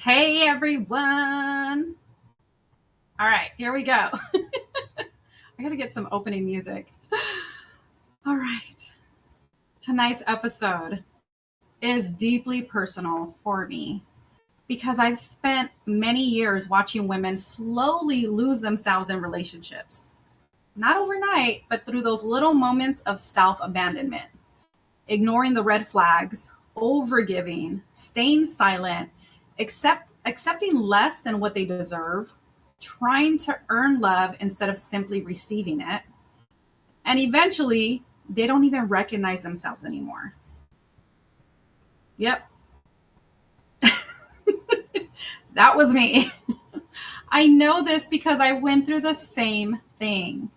Hey everyone. All right, here we go. I gotta get some opening music. All right. Tonight's episode is deeply personal for me because I've spent many years watching women slowly lose themselves in relationships. Not overnight, but through those little moments of self abandonment, ignoring the red flags, overgiving, staying silent, accepting less than what they deserve, trying to earn love instead of simply receiving it. And eventually, they don't even recognize themselves anymore. Yep, that was me. I know this because I went through the same thing.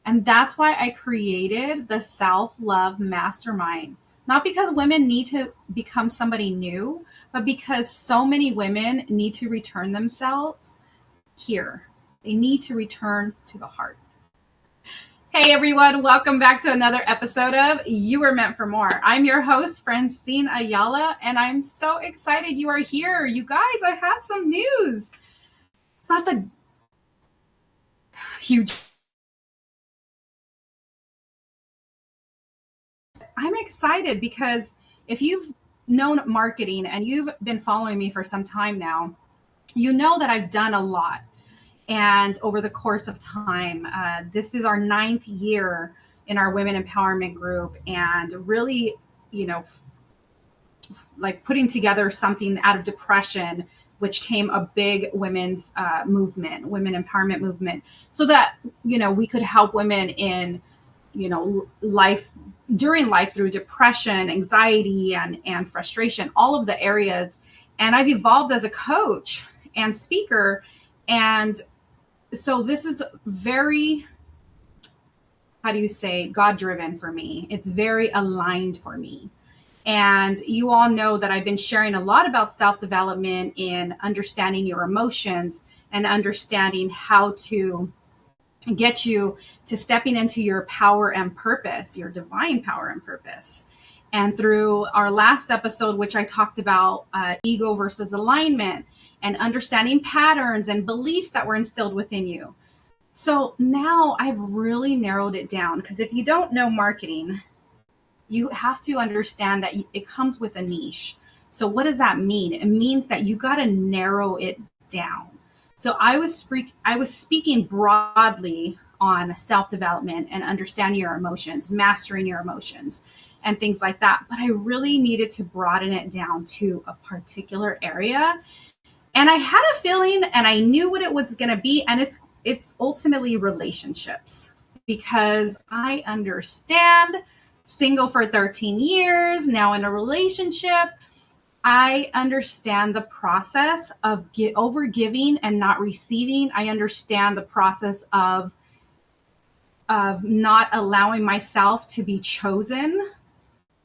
And that's why I created the Self Love Mastermind. Not because women need to become somebody new, but because so many women need to return themselves here. They need to return to the heart. Hey everyone, welcome back to another episode of You Were Meant for More. I'm your host, Francine Ayala, and I'm so excited you are here. You guys, I have some news. It's not the huge. I'm excited because if you've known marketing and you've been following me for some time now, you know that I've done a lot. And over the course of time, this is our 9th year in our women empowerment group, and really, like putting together something out of depression, which came a big women's movement, women empowerment movement, so that, we could help women in, life, during life, through depression, anxiety, and frustration, all of the areas. And I've evolved as a coach and speaker. And so this is very, how do you say, God driven for me. It's very aligned for me. And you all know that I've been sharing a lot about self development in understanding your emotions and understanding how to get you to stepping into your power and purpose, your divine power and purpose. And through our last episode, which I talked about ego versus alignment and understanding patterns and beliefs that were instilled within you. So now I've really narrowed it down, because if you don't know marketing, you have to understand that it comes with a niche. So what does that mean? It means that you got to narrow it down. So I was speaking broadly on self-development and understanding your emotions, mastering your emotions, and things like that. But I really needed to broaden it down to a particular area. And I had a feeling, and I knew what it was going to be, and it's ultimately relationships, because I understand, single for 13 years, now in a relationship, I understand the process of overgiving and not receiving. I understand the process of not allowing myself to be chosen.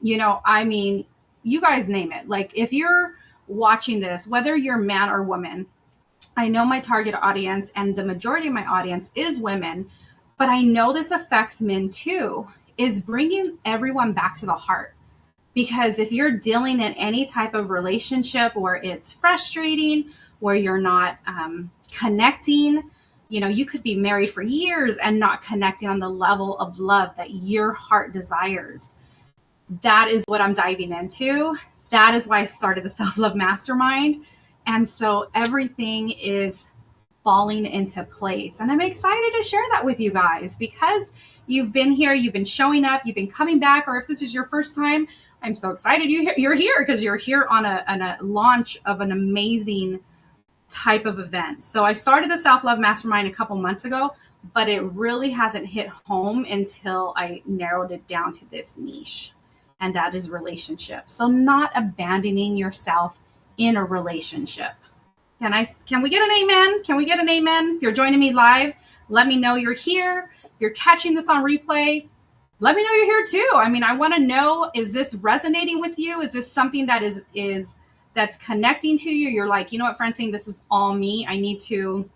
You guys name it. Like, if you're watching this, whether you're man or woman, I know my target audience and the majority of my audience is women, but I know this affects men too, is bringing everyone back to the heart. Because if you're dealing in any type of relationship where it's frustrating, where you're not connecting, you could be married for years and not connecting on the level of love that your heart desires. That is what I'm diving into. That is why I started the Self Love Mastermind. And so everything is falling into place. And I'm excited to share that with you guys, because you've been here, you've been showing up, you've been coming back, or if this is your first time, I'm so excited you're here, because you're here on a launch of an amazing type of event. So I started the Self Love Mastermind a couple months ago, but it really hasn't hit home until I narrowed it down to this niche, and that is relationships. So not abandoning yourself in a relationship. Can we get an amen? Can we get an amen? If you're joining me live, let me know you're here. If you're catching this on replay, let me know you're here too. I want to know, is this resonating with you? Is this something that is that's connecting to you? You're like, you know what, Francine, this is all me. I need to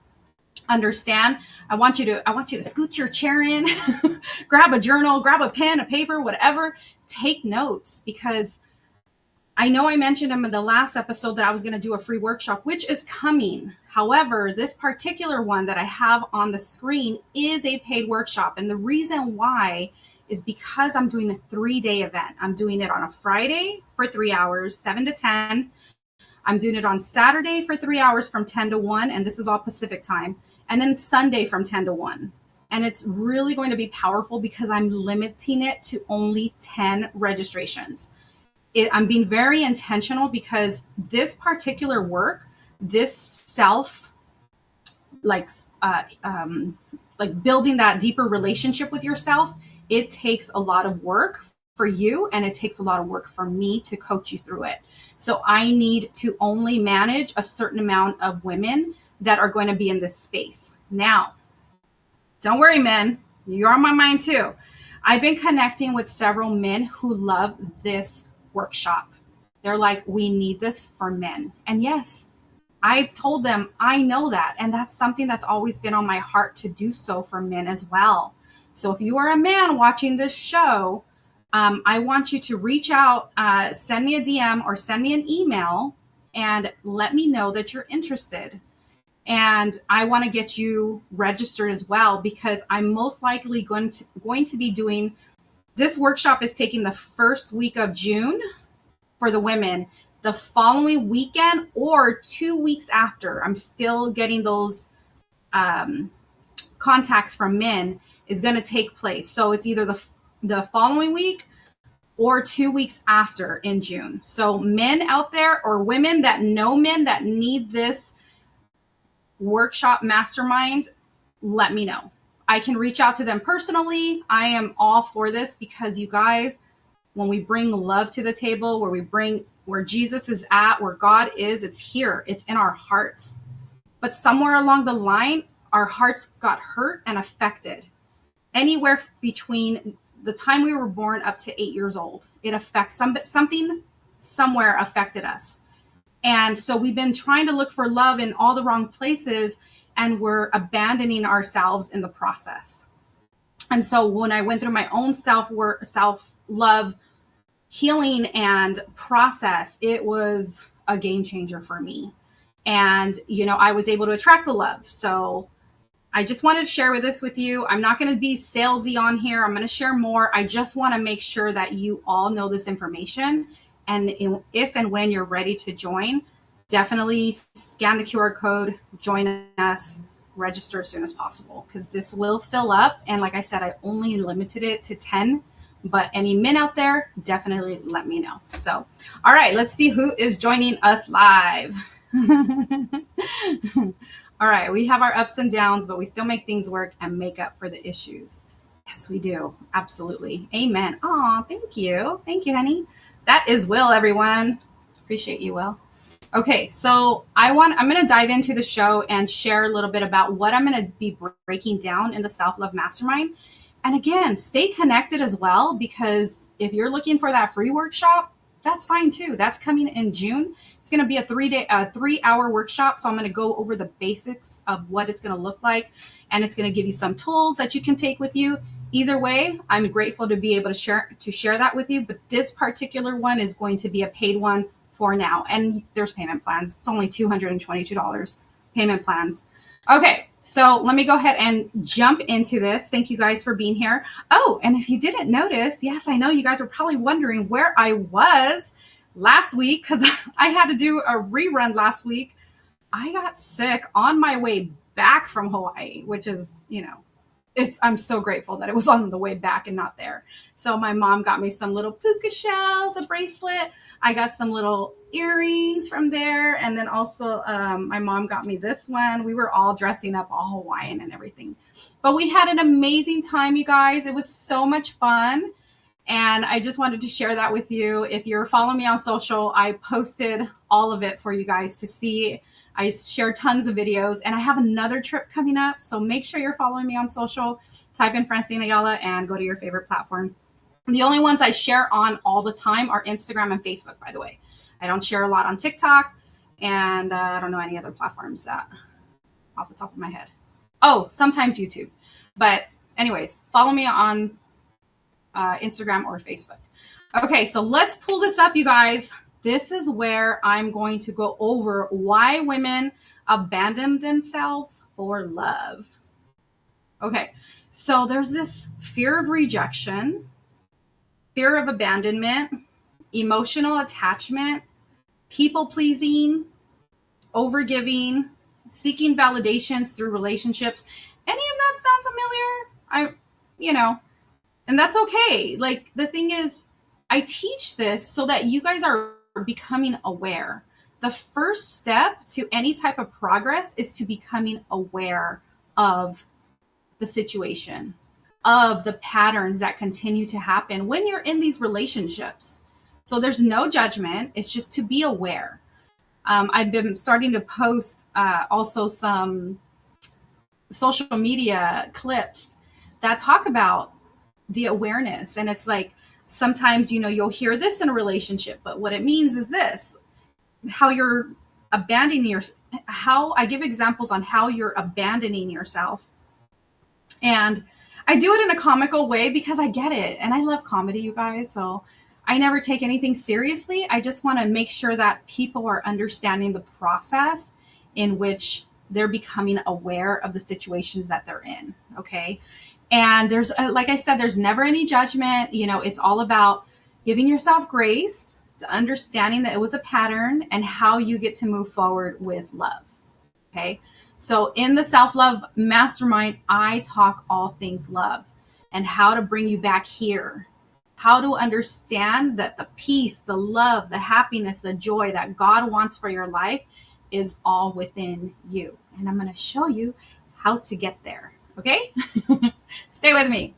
understand. I want you to scoot your chair in, grab a journal, grab a pen, a paper, whatever, take notes, because I know I mentioned in the last episode that I was going to do a free workshop, which is coming. However, this particular one that I have on the screen is a paid workshop. And the reason why is because I'm doing a 3-day event. I'm doing it on a Friday for 3 hours, 7 to 10. I'm doing it on Saturday for 3 hours from 10 to 1. And this is all Pacific time. And then Sunday from 10 to 1. And it's really going to be powerful because I'm limiting it to only 10 registrations. I'm being very intentional because this particular work, this self, like, like building that deeper relationship with yourself, it takes a lot of work for you, and it takes a lot of work for me to coach you through it. So I need to only manage a certain amount of women that are going to be in this space. Now, don't worry, men, you're on my mind too. I've been connecting with several men who love this workshop. They're like, we need this for men. And yes, I've told them I know that. And that's something that's always been on my heart to do so for men as well. So if you are a man watching this show, I want you to reach out, send me a DM or send me an email and let me know that you're interested. And I want to get you registered as well, because I'm most likely going to be doing this workshop is taking the first week of June for the women. The following weekend or 2 weeks after, I'm still getting those contacts from men, is going to take place. So it's either the following week or 2 weeks after in June. So men out there or women that know men that need this workshop mastermind, let me know. I can reach out to them personally. I am all for this because you guys, when we bring love to the table, where Jesus is at, where God is, it's here. It's in our hearts. But somewhere along the line, our hearts got hurt and affected. Anywhere between the time we were born up to 8 years old, it affects something somewhere affected us. And so we've been trying to look for love in all the wrong places, and we're abandoning ourselves in the process. And so when I went through my own self-love healing and process, it was a game changer for me. And, I was able to attract the love. So I just wanted to share this with you. I'm not going to be salesy on here. I'm going to share more. I just want to make sure that you all know this information. And if and when you're ready to join, definitely scan the QR code, join us, register as soon as possible, because this will fill up. And like I said, I only limited it to 10, but any men out there, definitely let me know. So, all right, let's see who is joining us live. All right, we have our ups and downs, but we still make things work and make up for the issues. Yes, we do. Absolutely. Amen. Oh, thank you. Thank you, honey. That is Will, everyone. Appreciate you, Will. Okay, so I'm going to dive into the show and share a little bit about what I'm going to be breaking down in the Self Love Mastermind. And again, stay connected as well, because if you're looking for that free workshop, that's fine too. That's coming in June. It's going to be a 3-hour workshop. So I'm going to go over the basics of what it's going to look like. And it's going to give you some tools that you can take with you. Either way, I'm grateful to be able to share that with you. But this particular one is going to be a paid one for now. And there's payment plans. It's only $222 payment plans. Okay, so let me go ahead and jump into this. Thank you guys for being here. Oh, and if you didn't notice, yes, I know you guys are probably wondering where I was last week, because I had to do a rerun last week. I got sick on my way back from Hawaii, which is, I'm so grateful that it was on the way back and not there. So my mom got me some little puka shells, a bracelet. I got some little earrings from there. And then also my mom got me this one. We were all dressing up all Hawaiian and everything. But we had an amazing time, you guys. It was so much fun. And I just wanted to share that with you. If you're following me on social, I posted all of it for you guys to see. I share tons of videos, and I have another trip coming up. So make sure you're following me on social. Type in Francine Ayala and go to your favorite platform. The only ones I share on all the time are Instagram and Facebook, by the way. I don't share a lot on TikTok, and I don't know any other platforms that off the top of my head. Oh, sometimes YouTube. But anyways, follow me on Instagram or Facebook. Okay, so let's pull this up, you guys. this is where I'm going to go over why women abandon themselves for love. Okay, so there's this fear of rejection, fear of abandonment, emotional attachment, people pleasing, overgiving, seeking validations through relationships. Any of that sound familiar? And that's okay. Like, the thing is, I teach this so that you guys are becoming aware. The first step to any type of progress is to becoming aware of the situation, of the patterns that continue to happen when you're in these relationships. So there's no judgment. It's just to be aware. I've been starting to post also some social media clips that talk about the awareness. And it's like, sometimes, you'll hear this in a relationship, but what it means is this: how you're abandoning how I give examples on how you're abandoning yourself. And I do it in a comical way because I get it. And I love comedy, you guys. So I never take anything seriously. I just want to make sure that people are understanding the process in which they're becoming aware of the situations that they're in. Okay. And there's, like I said, there's never any judgment. It's all about giving yourself grace, to understanding that it was a pattern, and how you get to move forward with love. Okay. So in the Self Love Mastermind, I talk all things love and how to bring you back here, how to understand that the peace, the love, the happiness, the joy that God wants for your life is all within you. And I'm going to show you how to get there. Okay? Stay with me.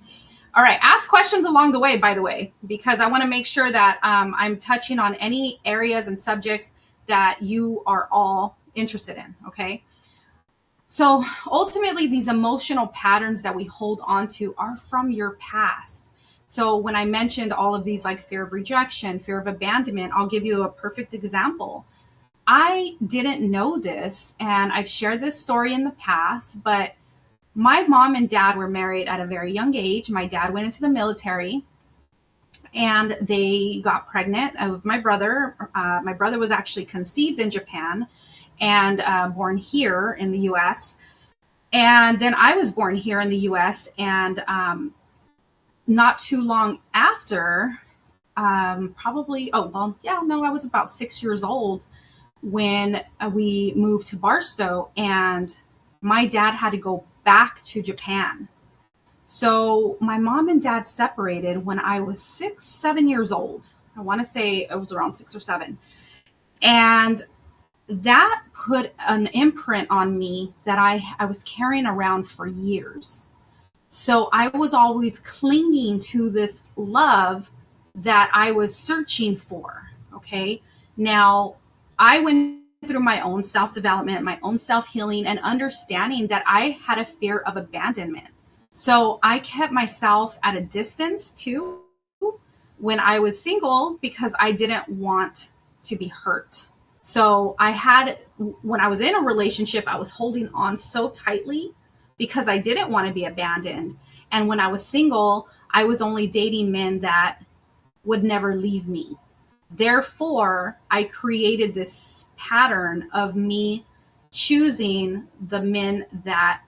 All right. Ask questions along the way, by the way, because I want to make sure that I'm touching on any areas and subjects that you are all interested in. Okay? So ultimately, these emotional patterns that we hold on to are from your past. So when I mentioned all of these, like fear of rejection, fear of abandonment, I'll give you a perfect example. I didn't know this, and I've shared this story in the past, but my mom and dad were married at a very young age. My dad went into the military, and they got pregnant with my brother. My brother was actually conceived in Japan and born here in the US. And then I was born here in the US. And not too long after, I was about 6 years old when we moved to Barstow, and my dad had to go back to Japan. So my mom and dad separated when I was 7 years old. I want to say it was around 6 or 7. And that put an imprint on me that I was carrying around for years. So I was always clinging to this love that I was searching for. Okay. Now, I went through my own self-development, my own self-healing, and understanding that I had a fear of abandonment. So I kept myself at a distance too when I was single because I didn't want to be hurt. So when I was in a relationship, I was holding on so tightly because I didn't want to be abandoned. And when I was single, I was only dating men that would never leave me. Therefore, I created this pattern of me choosing the men that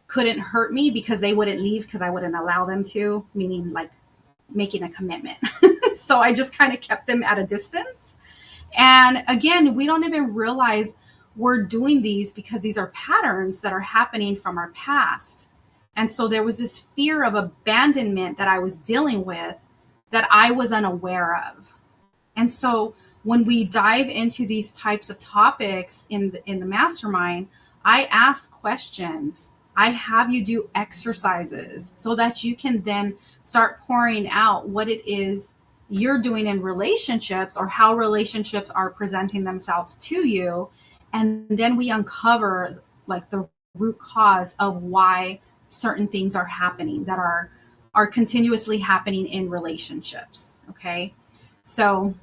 couldn't hurt me because they wouldn't leave because I wouldn't allow them to, meaning like making a commitment. So I just kind of kept them at a distance. And again, we don't even realize we're doing these because these are patterns that are happening from our past. And so there was this fear of abandonment that I was dealing with that I was unaware of. And so when we dive into these types of topics in the mastermind, I ask questions. I have you do exercises so that you can then start pouring out what it is you're doing in relationships or how relationships are presenting themselves to you. And then we uncover like the root cause of why certain things are happening that are continuously happening in relationships. Okay. So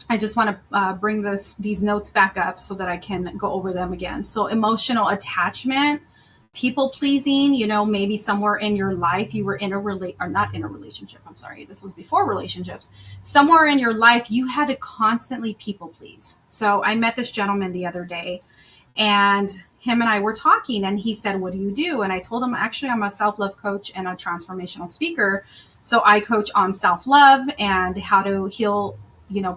I just want to bring these notes back up so that I can go over them again. So emotional attachment people pleasing, maybe somewhere in your life you were in a or not in a relationship. I'm sorry. This was before relationships. Somewhere in your life, you had to constantly people please. So I met this gentleman the other day, and him and I were talking, and he said, "What do you do?" And I told him, actually, I'm a self-love coach and a transformational speaker. So I coach on self-love and how to heal,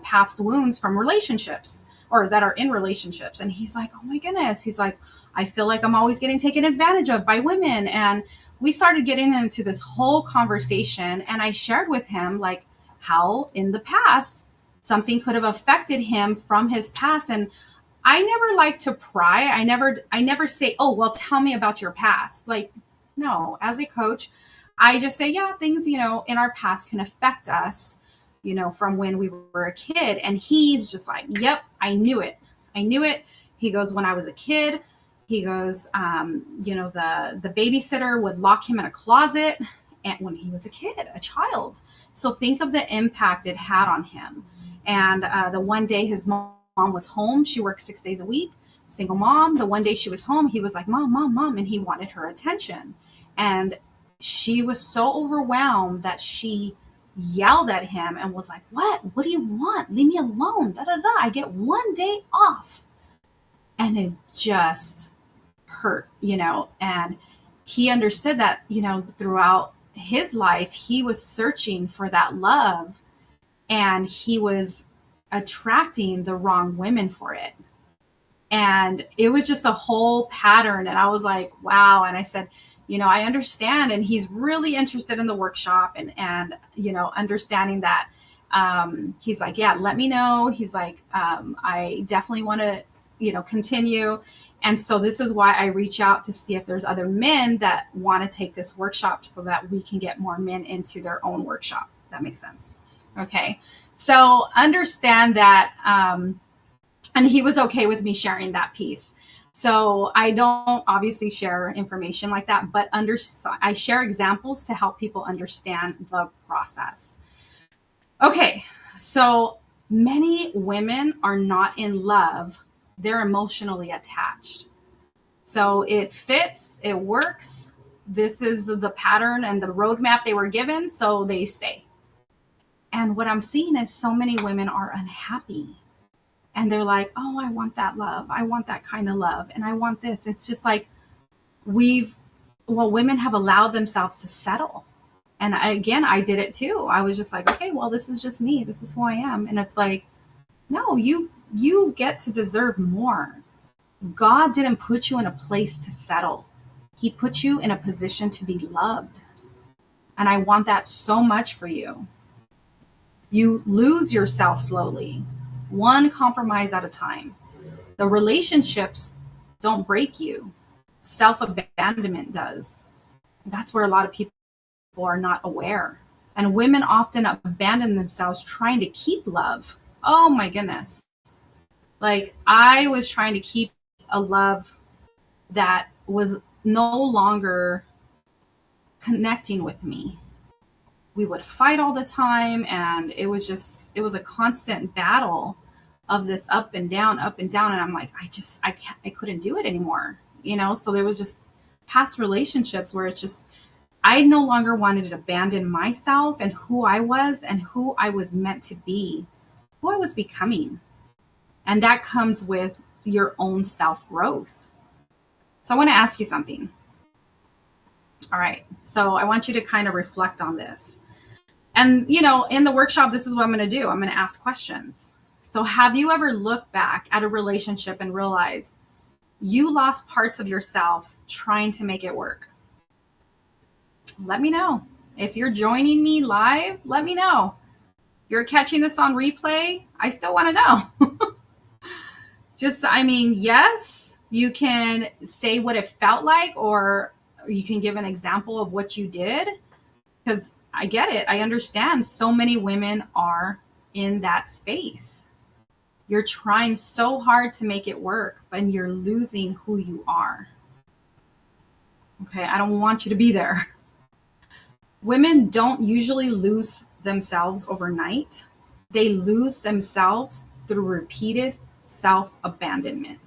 past wounds from relationships or that are in relationships. And he's like, "Oh my goodness." He's like, "I feel like I'm always getting taken advantage of by women." And we started getting into this whole conversation. And I shared with him like how in the past something could have affected him from his past. And I never like to pry. I never say, "Oh, well, tell me about your past." Like, no, as a coach, I just say, yeah, things, in our past can affect us, from when we were a kid. And he's just like, "Yep, I knew it. I knew it." He goes, "When I was a kid," he goes, the babysitter would lock him in a closet, and when he was a kid, a child. So think of the impact it had on him. And the one day his mom was home, she worked 6 days a week, single mom. The one day she was home, he was like, "Mom, mom, mom," and he wanted her attention. And she was so overwhelmed that she yelled at him and was like, What do you want? Leave me alone. Da da da. I get one day off." And it just hurt, and he understood that, throughout his life, he was searching for that love, and he was attracting the wrong women for it. And it was just a whole pattern. And I was like, wow. And I said, "I understand." And he's really interested in the workshop and understanding that. He's like, "Yeah, let me know." He's like, "I definitely want to, continue." And so this is why I reach out to see if there's other men that want to take this workshop so that we can get more men into their own workshop. That makes sense. Okay. So understand that, and he was okay with me sharing that piece. So I don't obviously share information like that, but I share examples to help people understand the process. Okay, so many women are not in love. They're emotionally attached. So it fits, it works. This is the pattern and the roadmap they were given, so they stay. And what I'm seeing is so many women are unhappy. And they're like, "Oh, I want that love. I want that kind of love. And I want this." It's just like women have allowed themselves to settle. And again, I did it too. I was just like, "Okay, well, this is just me. This is who I am." And it's like, no, you get to deserve more. God didn't put you in a place to settle. He put you in a position to be loved. And I want that so much for you. You lose yourself slowly, one compromise at a time. The relationships don't break you. Self-abandonment does. That's where a lot of people are not aware. And women often abandon themselves trying to keep love. Oh my goodness. Like I was trying to keep a love that was no longer connecting with me. We would fight all the time, and it was a constant battle of this up and down, up and down. And I'm like, I couldn't do it anymore, So there was just past relationships where it's just, I no longer wanted to abandon myself and who I was and who I was meant to be, who I was becoming. And that comes with your own self growth. So I want to ask you something. All right. So I want you to kind of reflect on this. And, in the workshop, this is what I'm going to do. I'm going to ask questions. So have you ever looked back at a relationship and realized you lost parts of yourself trying to make it work? Let me know. If you're joining me live, let me know. You're catching this on replay, I still want to know. Yes, you can say what it felt like, or you can give an example of what you did, because I get it. I understand so many women are in that space. You're trying so hard to make it work, but you're losing who you are. Okay, I don't want you to be there. Women don't usually lose themselves overnight. They lose themselves through repeated self-abandonment.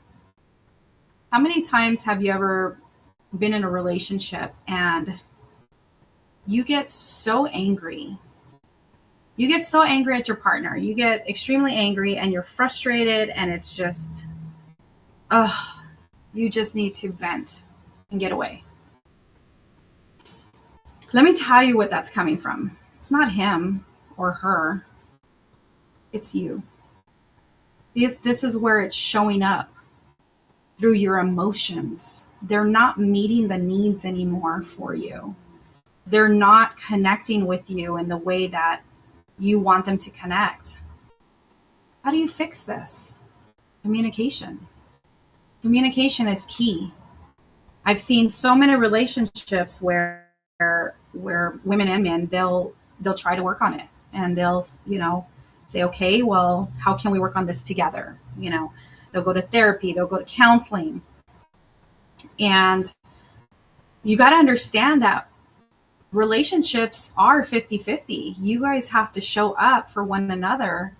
How many times have you ever been in a relationship and you get so angry. You get so angry at your partner. You get extremely angry and you're frustrated, and it's just, you just need to vent and get away. Let me tell you what that's coming from. It's not him or her. It's you. This is where it's showing up through your emotions. They're not meeting the needs anymore for you. They're not connecting with you in the way that you want them to connect. How do you fix this? Communication. Communication is key. I've seen so many relationships where women and men, they'll try to work on it, and they'll, say, okay, well, how can we work on this together? They'll go to therapy, they'll go to counseling. And you got to understand that relationships are 50-50. You guys have to show up for one another.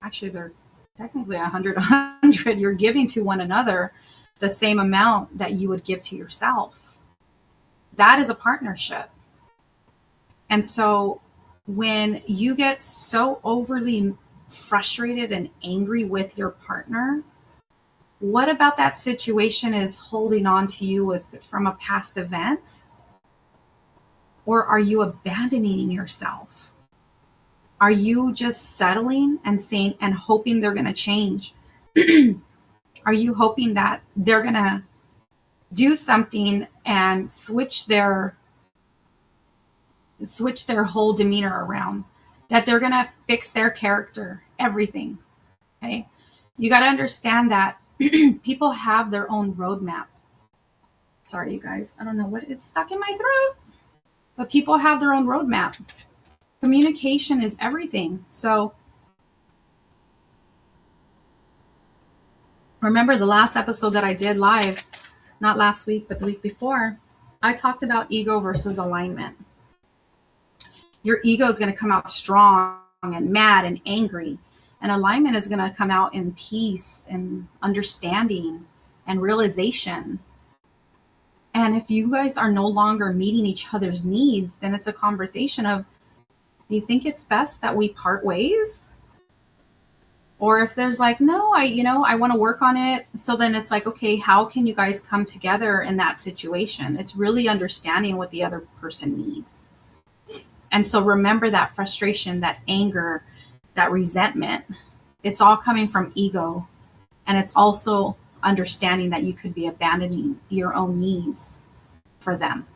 Actually, they're technically 100. You're giving to one another the same amount that you would give to yourself. That is a partnership. And so when you get so overly frustrated and angry with your partner, what about that situation is holding on to you? Is it from a past event? Or are you abandoning yourself? Are you just settling and saying and hoping they're going to change? Are you hoping that they're going to do something and switch their whole demeanor around? That they're going to fix their character, everything. Okay? You got to understand that people have their own roadmap. Sorry, you guys. I don't know what is stuck in my throat. But people have their own roadmap. Communication is everything. So remember the last episode that I did live, not last week, but the week before, I talked about ego versus alignment. Your ego is going to come out strong and mad and angry. And alignment is going to come out in peace and understanding and realization. And if you guys are no longer meeting each other's needs, then it's a conversation of, do you think it's best that we part ways? Or if there's like, no, I want to work on it. So then it's like, okay, how can you guys come together in that situation? It's really understanding what the other person needs. And so remember that frustration, that anger, that resentment, it's all coming from ego. And it's also understanding that you could be abandoning your own needs for them.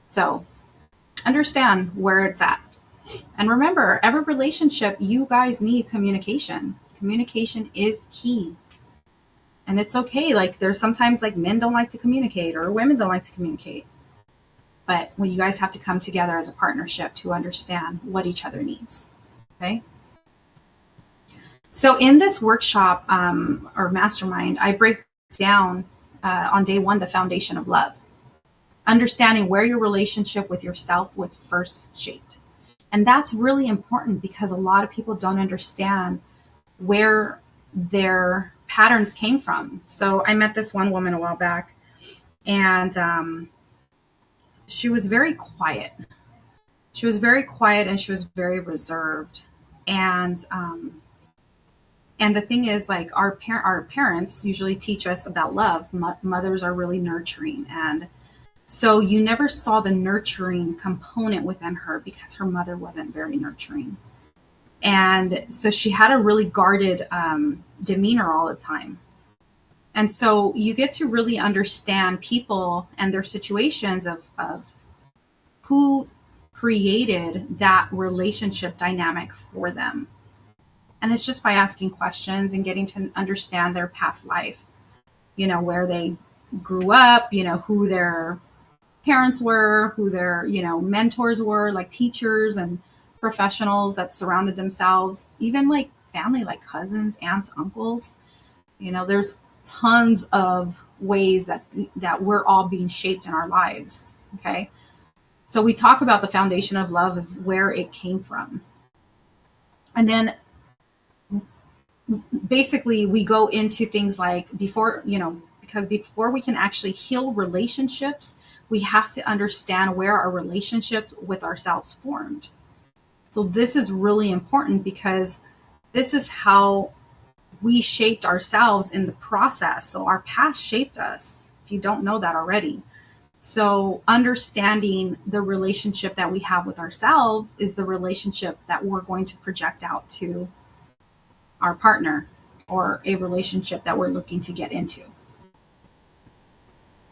So understand where it's at. And remember, every relationship, you guys need communication. Communication is key. And it's okay. Like there's sometimes like men don't like to communicate or women don't like to communicate. But when you guys have to come together as a partnership to understand what each other needs. Okay. So in this workshop or mastermind, I break down on day one, the foundation of love. Understanding where your relationship with yourself was first shaped. And that's really important because a lot of people don't understand where their patterns came from. So I met this one woman a while back, and she was very quiet. She was very quiet and she was very reserved. And the thing is, like, our parents usually teach us about love. Mothers are really nurturing. And so you never saw the nurturing component within her because her mother wasn't very nurturing. And so she had a really guarded demeanor all the time. And so you get to really understand people and their situations of who created that relationship dynamic for them. And it's just by asking questions and getting to understand their past life, where they grew up, who their parents were, who their, mentors were, like teachers and professionals that surrounded themselves, even like family, like cousins, aunts, uncles. There's tons of ways that we're all being shaped in our lives. Okay. So we talk about the foundation of love, of where it came from. And then basically we go into things like because because before we can actually heal relationships, we have to understand where our relationships with ourselves formed. So this is really important because this is how we shaped ourselves in the process. So our past shaped us, if you don't know that already. So understanding the relationship that we have with ourselves is the relationship that we're going to project out to our partner or a relationship that we're looking to get into.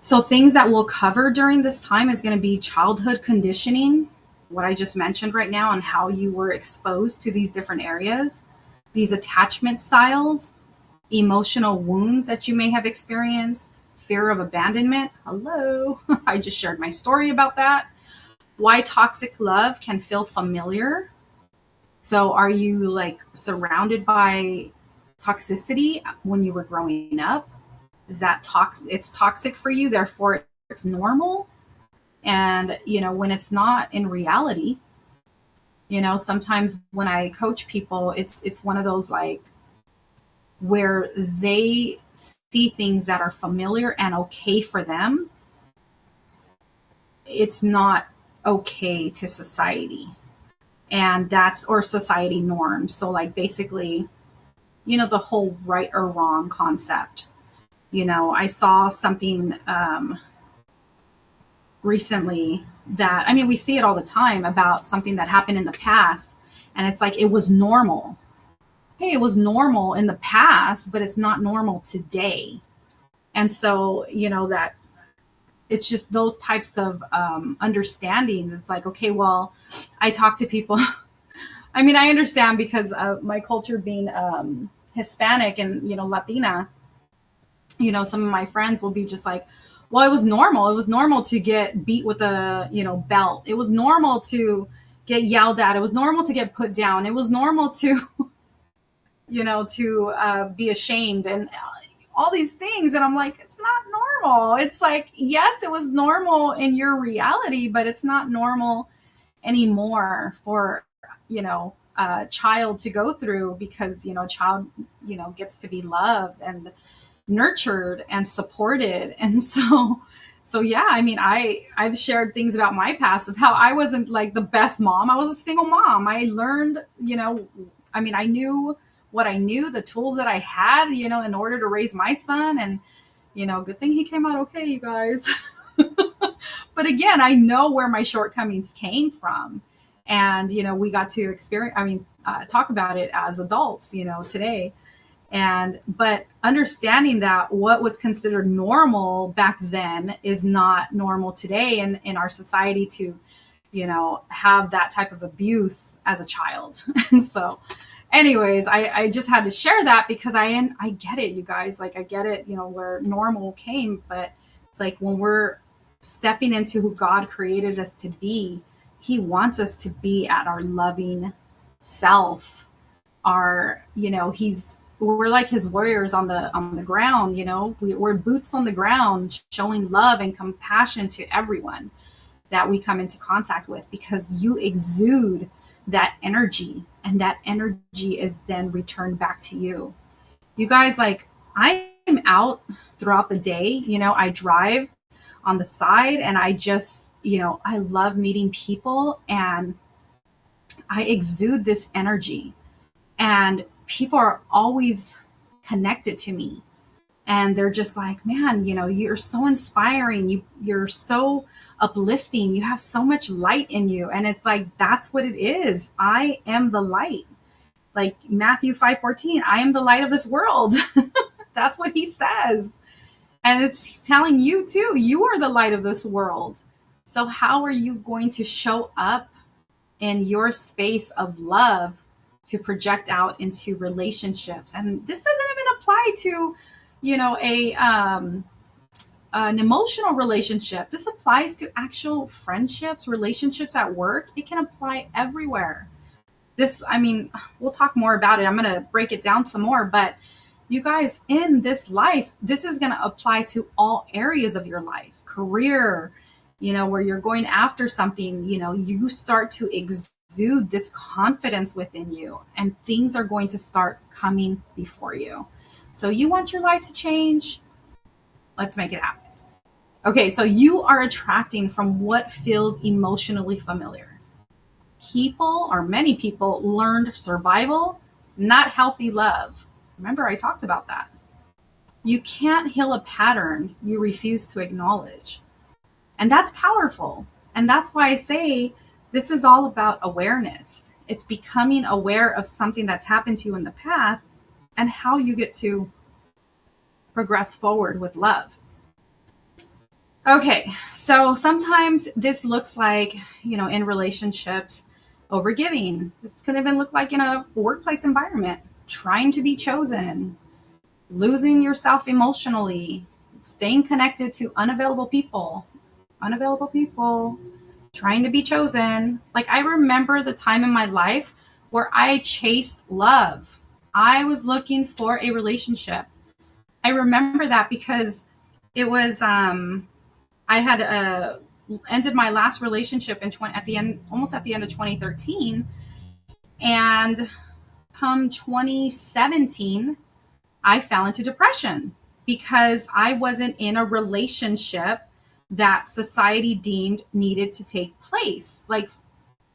So things that we'll cover during this time is going to be childhood conditioning, what I just mentioned right now, and how you were exposed to these different areas, these attachment styles, emotional wounds that you may have experienced, fear of abandonment. Hello. I just shared my story about that. Why toxic love can feel familiar. So are you like surrounded by toxicity when you were growing up? Is that toxic? It's toxic for you, therefore it's normal. And, when it's not in reality, sometimes when I coach people, it's one of those like where they see things that are familiar and okay for them. It's not okay to society. And or society norms. So like basically, the whole right or wrong concept. I saw something recently that, we see it all the time about something that happened in the past. And it's like, it was normal. Hey, it was normal in the past, but it's not normal today. And so, that it's just those types of understandings. It's like, okay, well, I talk to people. I understand because of my culture being Hispanic and, Latina, some of my friends will be just like, well, it was normal. It was normal to get beat with a, belt. It was normal to get yelled at. It was normal to get put down. It was normal to, to be ashamed and all these things. And I'm like, it's not normal. It's like, yes, it was normal in your reality, but it's not normal anymore for, a child to go through because, a child, gets to be loved and nurtured and supported. And so yeah, I've shared things about my past of how I wasn't like the best mom. I was a single mom. I learned, I knew what I knew, the tools that I had, in order to raise my son. And, good thing he came out okay, you guys. But again, I know where my shortcomings came from. And, we got to experience, talk about it as adults, today. But understanding that what was considered normal back then is not normal today in our society to, have that type of abuse as a child. And so anyways, I just had to share that because I get it, you guys, like I get it, where normal came, but it's like when we're stepping into who God created us to be, he wants us to be at our loving self. We're like his warriors on the ground. We're boots on the ground, showing love and compassion to everyone that we come into contact with, because you exude that energy, and that energy is then returned back to you. You guys, like, I'm out throughout the day, I drive on the side, and I just, I love meeting people, and I exude this energy, and people are always connected to me, and they're just like, man, you're so inspiring, you're so uplifting, you have so much light in you. And it's like, that's what it is. I am the light. Like Matthew 5:14, I am the light of this world. That's what he says. And it's telling you too, you are the light of this world. So how are you going to show up in your space of love to project out into relationships? And this doesn't even apply to, an emotional relationship. This applies to actual friendships, relationships at work. It can apply everywhere. We'll talk more about it. I'm going to break it down some more, but you guys, in this life, this is going to apply to all areas of your life, career, where you're going after something, you start to exude this confidence within you, and things are going to start coming before you. So you want your life to change? Let's make it happen. Okay, so you are attracting from what feels emotionally familiar. People, or many people, learned survival, not healthy love. Remember, I talked about that. You can't heal a pattern you refuse to acknowledge. And that's powerful. And that's why I say this is all about awareness. It's becoming aware of something that's happened to you in the past and how you get to progress forward with love. Okay, so sometimes this looks like, in relationships, overgiving. This could even look like in a workplace environment, trying to be chosen, losing yourself emotionally, staying connected to unavailable people, trying to be chosen. Like, I remember the time in my life where I chased love. I was looking for a relationship. I remember that because it was, I had ended my last relationship almost at the end of 2013. And come 2017, I fell into depression because I wasn't in a relationship that society deemed needed to take place. Like,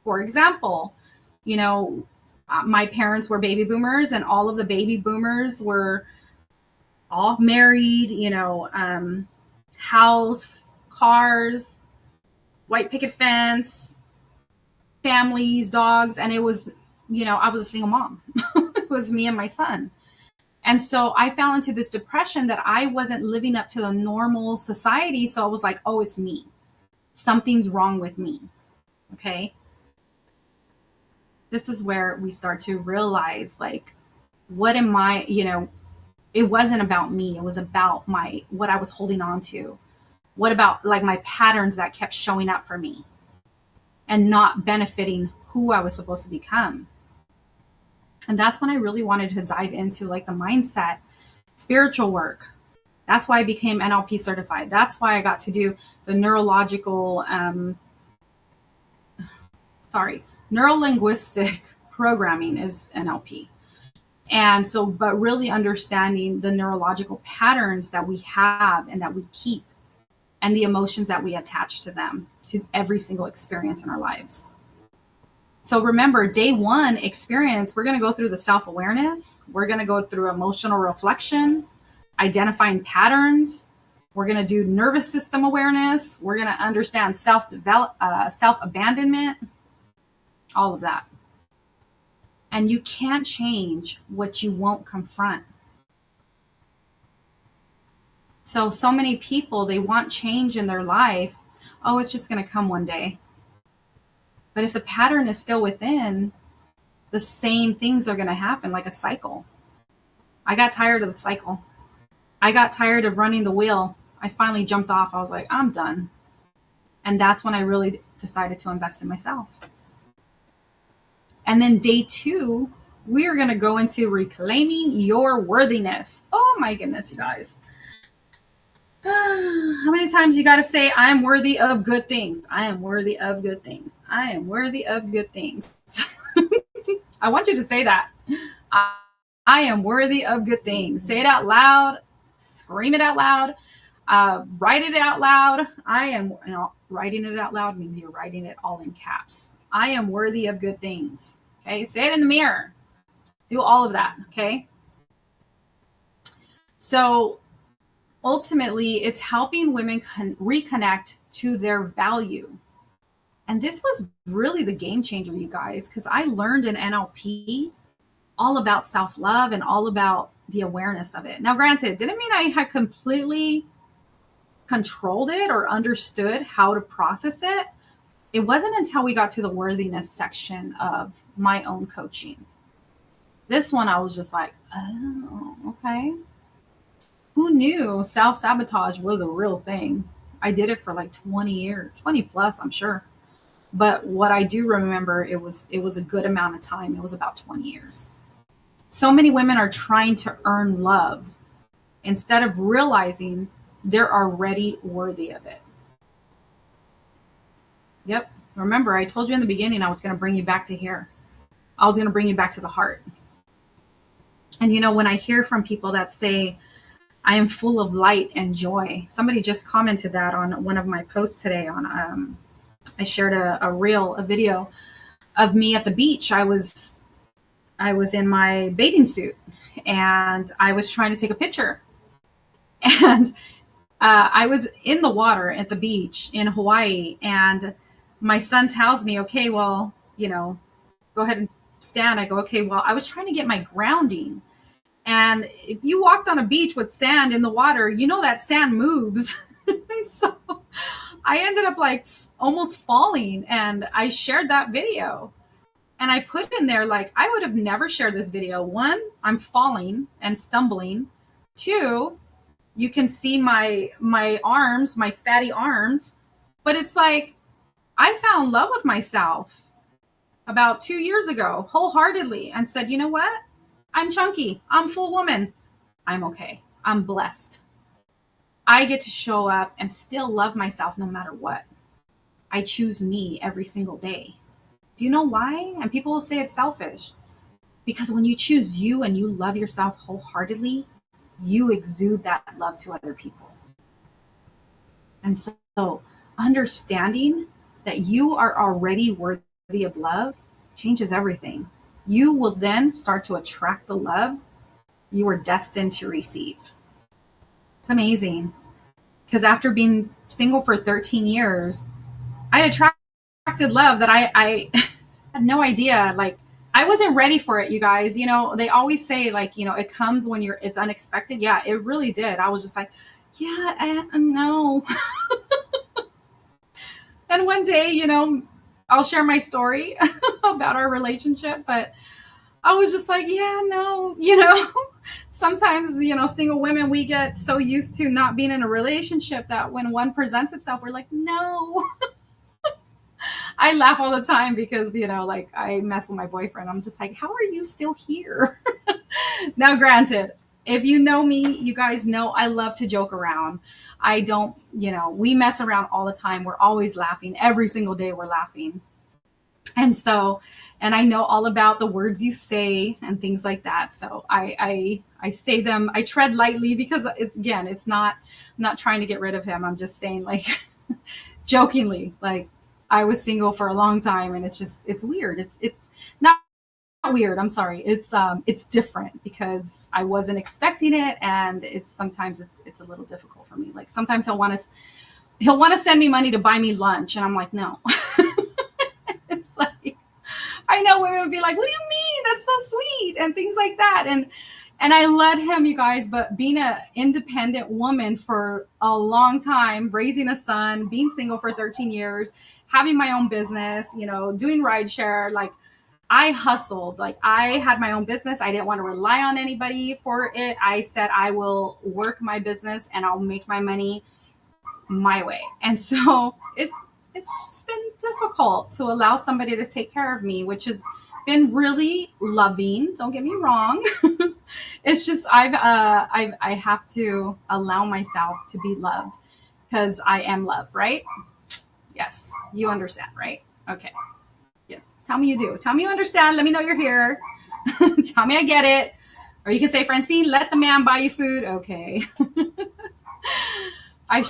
for example, my parents were baby boomers, and all of the baby boomers were all married, house, cars, white picket fence, families, dogs. And it was, I was a single mom. It was me and my son. And so I fell into this depression that I wasn't living up to the normal society. So I was like, oh, it's me. Something's wrong with me. Okay. This is where we start to realize, like, what am I, it wasn't about me. It was about what I was holding on to. What about, like, my patterns that kept showing up for me and not benefiting who I was supposed to become. And that's when I really wanted to dive into, like, the mindset, spiritual work. That's why I became NLP certified. That's why I got to do the neuro-linguistic programming is NLP. And so, but really understanding the neurological patterns that we have and that we keep, and the emotions that we attach to them, to every single experience in our lives. So remember, day one experience, we're going to go through the self-awareness. We're going to go through emotional reflection, identifying patterns. We're going to do nervous system awareness. We're going to understand self-abandonment, all of that. And you can't change what you won't confront. So many people, they want change in their life. Oh, it's just going to come one day. But if the pattern is still within, the same things are going to happen, like a cycle. I got tired of the cycle. I got tired of running the wheel. I finally jumped off. I was like, I'm done. And that's when I really decided to invest in myself. And then day two, we are going to go into reclaiming your worthiness. Oh my goodness, you guys. How many times you got to say, I am worthy of good things. I am worthy of good things. I am worthy of good things. I want you to say that. I am worthy of good things. Say it out loud. Scream it out loud. Write it out loud. Writing it out loud means you're writing it all in caps. I am worthy of good things. Okay. Say it in the mirror. Do all of that. Okay. So ultimately, it's helping women reconnect to their value. And this was really the game changer, you guys, because I learned in NLP all about self-love and all about the awareness of it. Now, granted, didn't mean I had completely controlled it or understood how to process it. It wasn't until we got to the worthiness section of my own coaching. This one, I was just like, oh, okay. Who knew self-sabotage was a real thing? I did it for like 20 years, 20 plus, I'm sure. But what I do remember, it was a good amount of time. It was about 20 years. So many women are trying to earn love instead of realizing they're already worthy of it. Yep. Remember, I told you in the beginning I was going to bring you back to here. I was going to bring you back to the heart. And when I hear from people that say, I am full of light and joy. Somebody just commented that on one of my posts today. I shared a reel, a video of me at the beach. I was in my bathing suit and I was trying to take a picture. And I was in the water at the beach in Hawaii. And my son tells me, okay, well, go ahead and stand. I go, okay, well, I was trying to get my grounding. And if you walked on a beach with sand in the water, that sand moves. And so I ended up like almost falling. And I shared that video. And I put in there, like, I would have never shared this video. One, I'm falling and stumbling. Two, you can see my arms, my fatty arms. But it's like, I found love with myself about 2 years ago, wholeheartedly, and said, you know what? I'm chunky. I'm full woman. I'm okay. I'm blessed. I get to show up and still love myself no matter what. I choose me every single day. Do you know why? And people will say it's selfish. Because when you choose you and you love yourself wholeheartedly, you exude that love to other people. And so understanding that you are already worthy of love changes everything. You will then start to attract the love you were destined to receive. It's amazing. Because after being single for 13 years, I attracted love that I had no idea. Like, I wasn't ready for it, you guys. They always say, like, it comes when it's unexpected. Yeah, it really did. I was just like, yeah, no. And one day, I'll share my story about our relationship, but I was just like, yeah, no, sometimes, single women, we get so used to not being in a relationship that when one presents itself, we're like, no. I laugh all the time because, like, I mess with my boyfriend. I'm just like, how are you still here? Now, granted, if you know me, you guys know I love to joke around. I don't, we mess around all the time. We're always laughing. Every single day we're laughing. And so, and I know all about the words you say and things like that. So I say them, I tread lightly because it's not, I'm not trying to get rid of him. I'm just saying, like, jokingly, like, I was single for a long time and it's weird. It's not weird. I'm sorry. It's different because I wasn't expecting it. And sometimes it's a little difficult for me. Like, sometimes he'll want to send me money to buy me lunch. And I'm like, no. It's like, I know women would be like, what do you mean? That's so sweet, and things like that. And I let him, you guys, but being an independent woman for a long time, raising a son, being single for 13 years, having my own business, doing rideshare, like, I hustled. Like, I had my own business. I didn't want to rely on anybody for it. I said, I will work my business and I'll make my money my way. And so it's just been difficult to allow somebody to take care of me, which has been really loving. Don't get me wrong. It's just I have to allow myself to be loved because I am love, right? Yes, you understand, right? Okay. Yeah. Tell me you do. Tell me you understand. Let me know you're here. Tell me I get it. Or you can say, Francine, let the man buy you food. Okay. I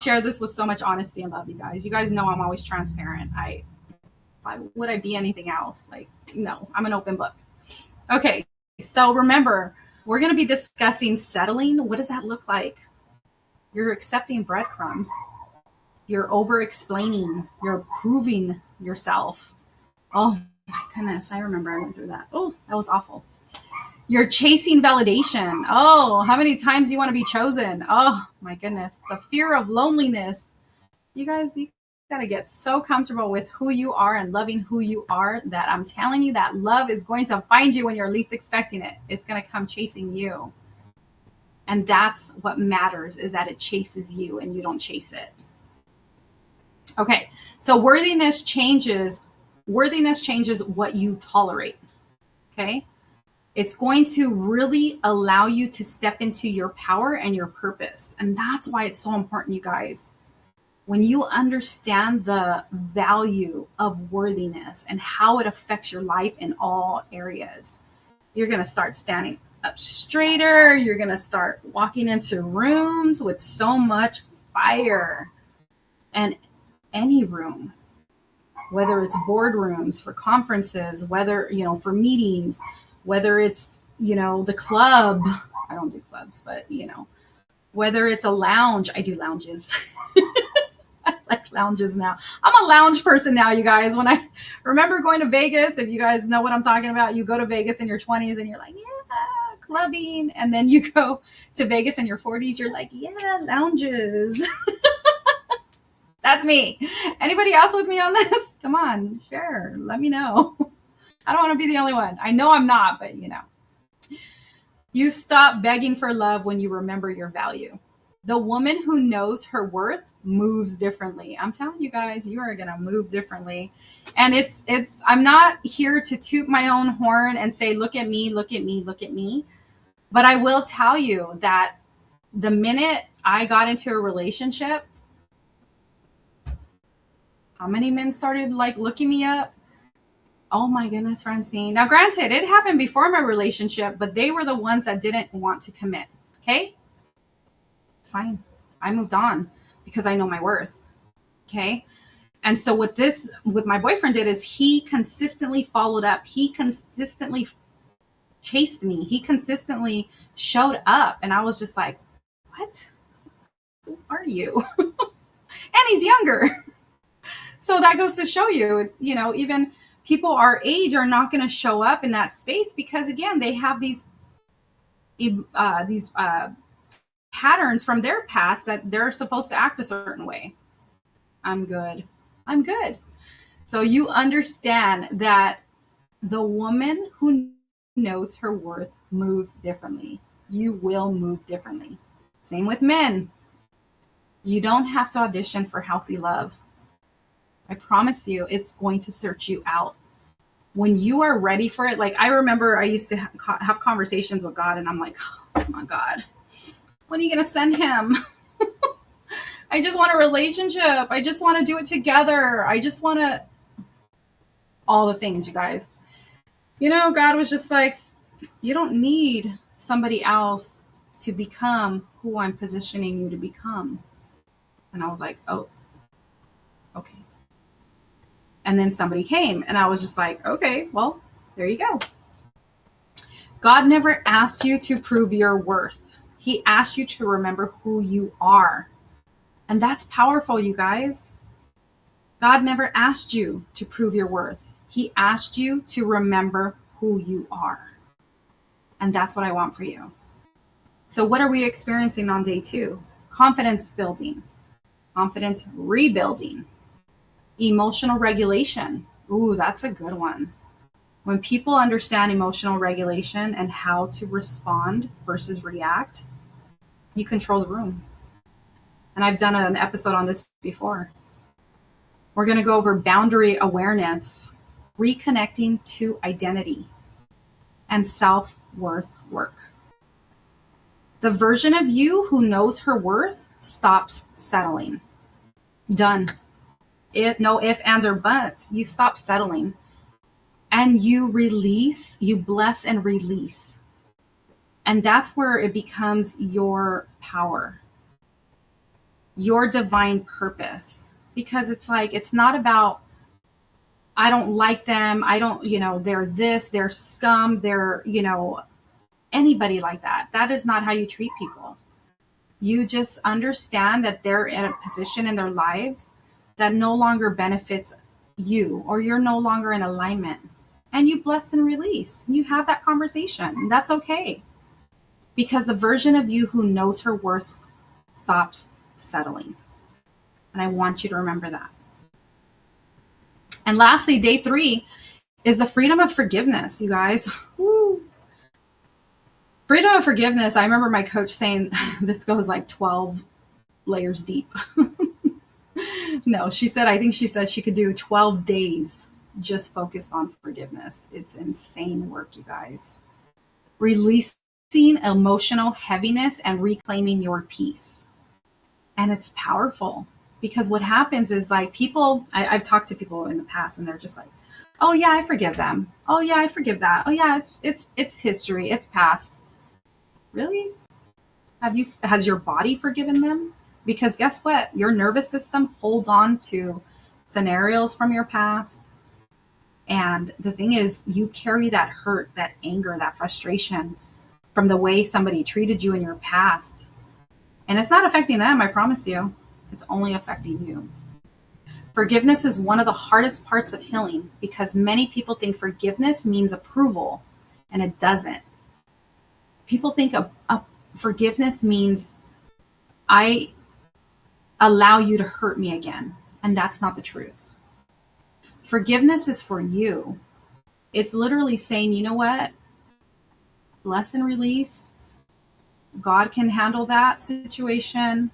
share this with so much honesty and love, you guys. You guys know I'm always transparent. Why would I be anything else? Like, no, I'm an open book. Okay, so remember, we're going to be discussing settling. What does that look like? You're accepting breadcrumbs. You're over explaining. You're proving yourself. Oh my goodness, I remember I went through that. Oh, that was awful. You're chasing validation. Oh, how many times do you want to be chosen? Oh my goodness. The fear of loneliness. You guys, you got to get so comfortable with who you are and loving who you are that I'm telling you that love is going to find you when you're least expecting it. It's going to come chasing you. And that's what matters, is that it chases you and you don't chase it. Okay. So worthiness changes what you tolerate. Okay. It's going to really allow you to step into your power and your purpose. And that's why it's so important, you guys. When you understand the value of worthiness and how it affects your life in all areas, you're going to start up straighter. You're going to start walking into rooms with so much fire. And any room, whether it's boardrooms for conferences, whether, for meetings, whether it's, the club. I don't do clubs, but, whether it's a lounge. I do lounges. I like lounges now. I'm a lounge person now, you guys. When I remember going to Vegas, if you guys know what I'm talking about, you go to Vegas in your 20s and you're like, yeah, clubbing. And then you go to Vegas in your 40s, you're like, yeah, lounges. That's me. Anybody else with me on this? Come on, share. Let me know. I don't want to be the only one. I know I'm not, but You stop begging for love when you remember your value. The woman who knows her worth moves differently. I'm telling you guys, you are going to move differently. And I'm not here to toot my own horn and say, look at me, look at me, look at me. But I will tell you that the minute I got into a relationship, how many men started looking me up? Oh my goodness, Francine. Now, granted, it happened before my relationship, but they were the ones that didn't want to commit. Okay? Fine. I moved on because I know my worth. Okay? And so what my boyfriend did is he consistently followed up. He consistently chased me. He consistently showed up. And I was just like, what? Who are you? And he's younger. So that goes to show you, even people our age are not going to show up in that space because, again, they have these patterns from their past that they're supposed to act a certain way. I'm good. So you understand that the woman who knows her worth moves differently. You will move differently. Same with men. You don't have to audition for healthy love. I promise you, it's going to search you out. When you are ready for it, I remember I used to have conversations with God, and I'm like, oh my God, when are you going to send him? I just want a relationship. I just want to do it together. I just want to, all the things, you guys. God was just like, you don't need somebody else to become who I'm positioning you to become. And I was like, oh, okay. And then somebody came and I was just like, okay, well, there you go. God never asked you to prove your worth. He asked you to remember who you are. And that's powerful, you guys. God never asked you to prove your worth. He asked you to remember who you are. And that's what I want for you. So what are we experiencing on day 2? Confidence building, confidence rebuilding, emotional regulation. Ooh, that's a good one. When people understand emotional regulation and how to respond versus react, you control the room. And I've done an episode on this before. We're going to go over boundary awareness, reconnecting to identity, and self-worth work. The version of you who knows her worth stops settling. Done. No ifs, ands, or buts. You stop settling. And you release, you bless and release. And that's where it becomes your power, your divine purpose. Because it's not about, I don't like them. I don't, they're this, they're scum, they're, anybody like that. That is not how you treat people. You just understand that they're in a position in their lives that no longer benefits you, or you're no longer in alignment. And you bless and release. You have that conversation. That's okay. Because the version of you who knows her worth stops settling. And I want you to remember that. And lastly, day 3 is the freedom of forgiveness, you guys. Woo. Freedom of forgiveness. I remember my coach saying this goes 12 layers deep. No, I think she said she could do 12 days just focused on forgiveness. It's insane work, you guys. Releasing emotional heaviness and reclaiming your peace. And it's powerful because what happens is people, I've talked to people in the past and they're just like, oh yeah, I forgive them. Oh yeah, I forgive that. Oh yeah, it's history. It's past. Really? Has your body forgiven them? Because guess what? Your nervous system holds on to scenarios from your past. And the thing is, you carry that hurt, that anger, that frustration from the way somebody treated you in your past. And it's not affecting them, I promise you. It's only affecting you. Forgiveness is one of the hardest parts of healing because many people think forgiveness means approval, and it doesn't. People think forgiveness means I allow you to hurt me again, and that's not the truth. Forgiveness is for you. It's literally saying, you know what? Bless and release. God can handle that situation.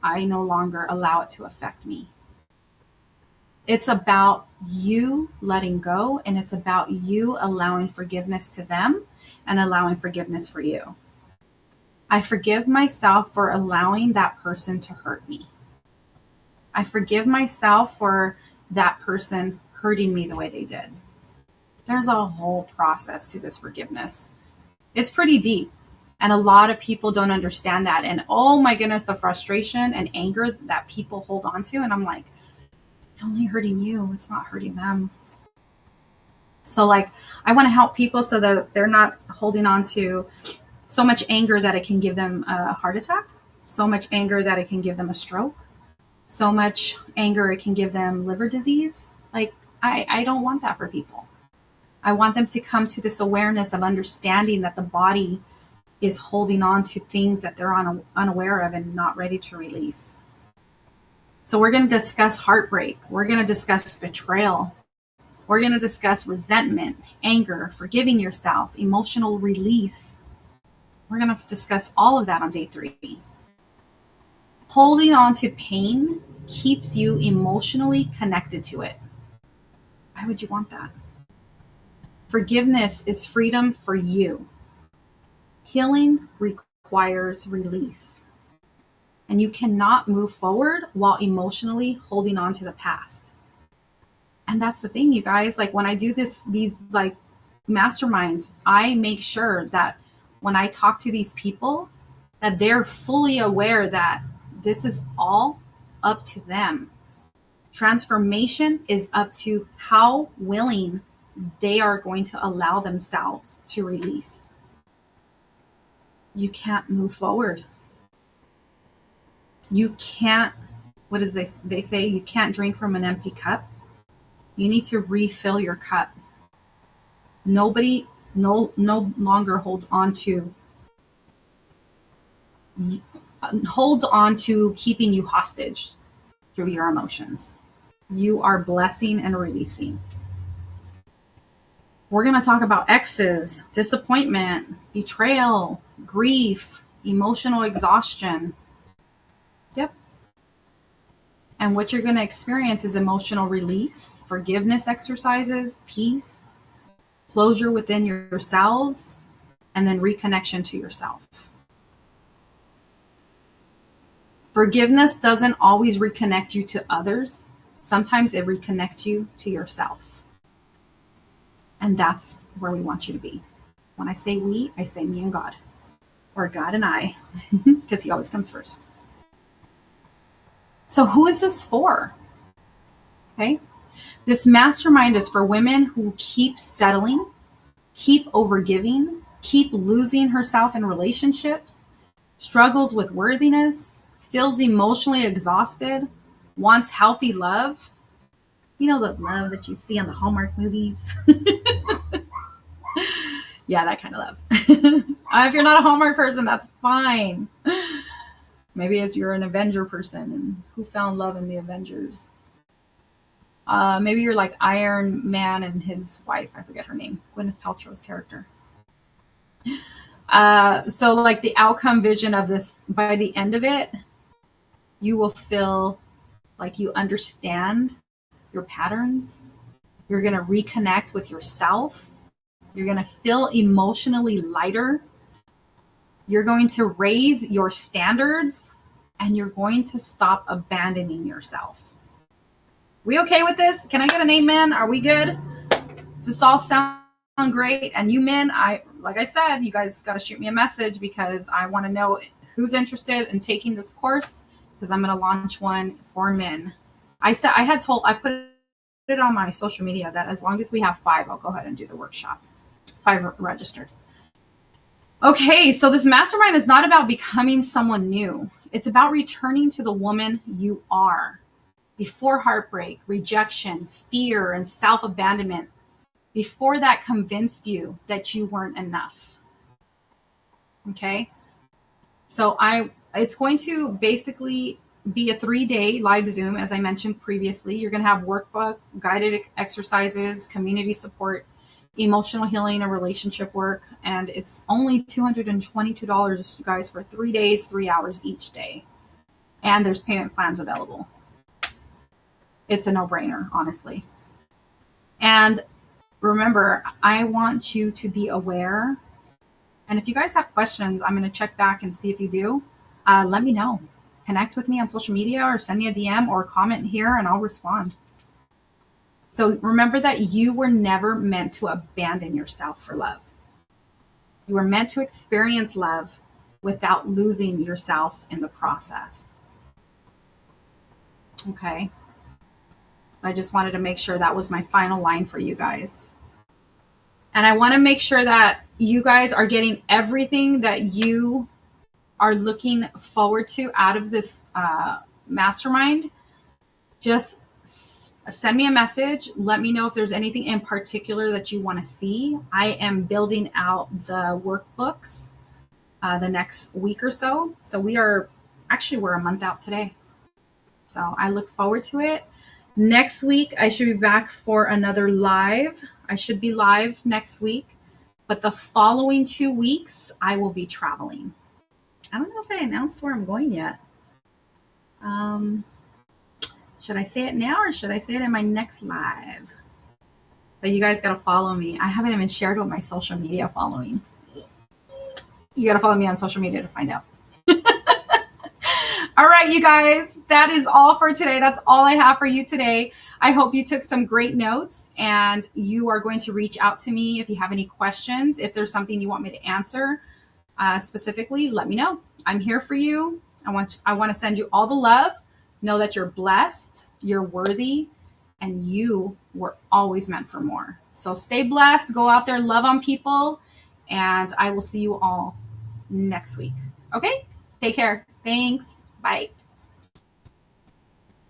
I no longer allow it to affect me. It's about you letting go, and it's about you allowing forgiveness to them and allowing forgiveness for you. I forgive myself for allowing that person to hurt me. I forgive myself for that person hurting me the way they did. There's a whole process to this forgiveness. It's pretty deep. And a lot of people don't understand that. And oh my goodness, the frustration and anger that people hold on to. And I'm like, it's only hurting you. It's not hurting them. So like, I want to help people so that they're not holding on to so much anger that it can give them a heart attack, so much anger that it can give them a stroke, so much anger it can give them liver disease. Like, I don't want that for people. I want them to come to this awareness of understanding that the body is holding on to things that they're unaware of and not ready to release. So we're going to discuss heartbreak. We're going to discuss betrayal. We're going to discuss resentment, anger, forgiving yourself, emotional release. We're going to discuss all of that on day 3. Holding on to pain keeps you emotionally connected to it. Why would you want that? Forgiveness is freedom for you. Healing requires release. And you cannot move forward while emotionally holding on to the past. And that's the thing, you guys. Like when I do these like masterminds, I make sure that when I talk to these people, that they're fully aware that this is all up to them. Transformation is up to how willing they are going to allow themselves to release. You can't move forward. You can't, what is they say, you can't drink from an empty cup. You need to refill your cup. Nobody no longer holds on to keeping you hostage through your emotions. You are blessing and releasing. We're going to talk about exes, disappointment, betrayal, grief, emotional exhaustion. Yep. And what you're going to experience is emotional release, forgiveness exercises, peace, closure within yourselves, and then reconnection to yourself. Forgiveness doesn't always reconnect you to others. Sometimes it reconnects you to yourself. And that's where we want you to be. When I say we, I say me and God. Or God and I, because he always comes first. So who is this for? Okay. This mastermind is for women who keep settling, keep overgiving, keep losing herself in relationships, struggles with worthiness, feels emotionally exhausted, wants healthy love. You know, the love that you see on the Hallmark movies. Yeah, that kind of love. If you're not a Hallmark person, that's fine. Maybe if you're an Avenger person and who found love in the Avengers. Maybe you're like Iron Man and his wife. I forget her name. Gwyneth Paltrow's character. So like the outcome vision of this, by the end of it, you will feel like you understand your patterns. You're going to reconnect with yourself. You're going to feel emotionally lighter. You're going to raise your standards, and you're going to stop abandoning yourself. We okay with this? Can I get an amen? Are we good? Does this all sound great? And you men, like I said, you guys got to shoot me a message because I want to know who's interested in taking this course, because I'm going to launch one for men. I put it on my social media that as long as we have 5, I'll go ahead and do the workshop. 5 registered. Okay, so this mastermind is not about becoming someone new. It's about returning to the woman you are before heartbreak, rejection, fear, and self-abandonment, before that convinced you that you weren't enough. Okay? So it's going to basically be a 3-day live Zoom, as I mentioned previously. You're going to have workbook, guided exercises, community support, emotional healing, and relationship work. And it's only $222, you guys, for 3 days, 3 hours each day. And there's payment plans available. It's a no-brainer, honestly. And remember, I want you to be aware. And if you guys have questions, I'm going to check back and see if you do. Let me know. Connect with me on social media or send me a DM or comment here and I'll respond. So remember that you were never meant to abandon yourself for love. You were meant to experience love without losing yourself in the process. Okay. I just wanted to make sure that was my final line for you guys. And I want to make sure that you guys are getting everything that you are looking forward to out of this mastermind. Just send me a message. Let me know if there's anything in particular that you want to see. I am building out the workbooks the next week or so. So we're a month out today. So I look forward to it. Next week, I should be back for another live. I should be live next week. But the following 2 weeks, I will be traveling. I don't know if I announced where I'm going yet. Should I say it now or should I say it in my next live? But you guys got to follow me. I haven't even shared what my social media following. You got to follow me on social media to find out. All right, you guys, that is all for today. That's all I have for you today. I hope you took some great notes and you are going to reach out to me if you have any questions. If there's something you want me to answer specifically, let me know. I'm here for you. I want to send you all the love. Know that you're blessed, you're worthy, and you were always meant for more. So stay blessed, go out there, love on people, and I will see you all next week. Okay? Take care. Thanks. Bye.